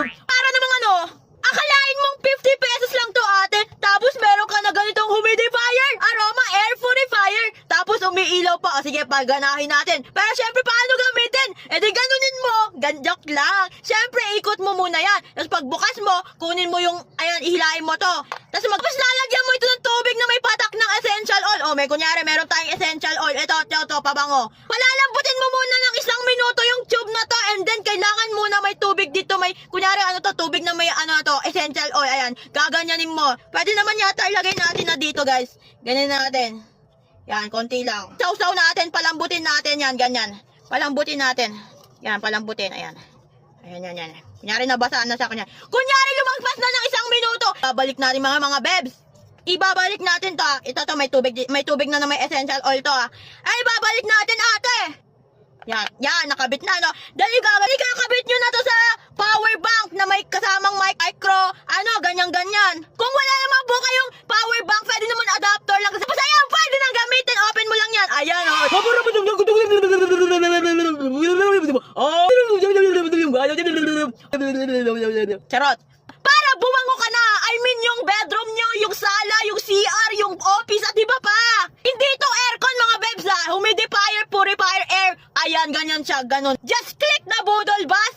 Para namang ano, akalain mong 50 pesos lang to ate, tapos meron ka na ganitong humidifier, aroma air purifier, tapos umiilaw pa. O sige, paganahin natin. Pero syempre, paano gamitin? E di ganunin mo, joke lang. Syempre, ikot mo muna yan. Tapos pagbukas mo, kunin mo yung, ayan, ihilain mo to. Tapos lalagyan mo ito ng tubig na may patak ng essential oil. O, may kunyari, meron tayong essential oil. Ito, pabango. Palalambutin mo muna ng 1 minuto yung tube na to, and then kailangan muna may tubig dito. May, kunyari, ano to, tubig na may, ano to, essential oil. Ayan, gaganyanin mo. Pwede naman yata ilagay natin na dito, guys. Ganyan natin. Yan, konti lang. Sausaw natin, palambutin natin yan, ganyan. Palambutin natin. Yan, palambutin, ayan. Ayan. Kunyari, nabasaan na sa kanya. Kunyari, lumagpas na ng 1 minuto. Babalik natin mga bebs. Ibabalik natin to. Ito to, may tubig na may essential oil to Ay, babalik natin ate. Yan, nakabit na, no? Dali kakabit nyo na to sa power bank na may kasamang micro, ganyan. Kung wala naman po kayong power bank, pwede naman adapter lang. Kasi ayan, pwede nang gamitin. Open mo lang yan. Ayan, Charot. Para bumango ka na. I mean, yung bedroom nyo, yung sala, yung CR, yung office, at iba pa. Hindi to aircon, mga bebs, humidifier, purifier air. Ayan, ganyan siya, ganun. Just click the budol bus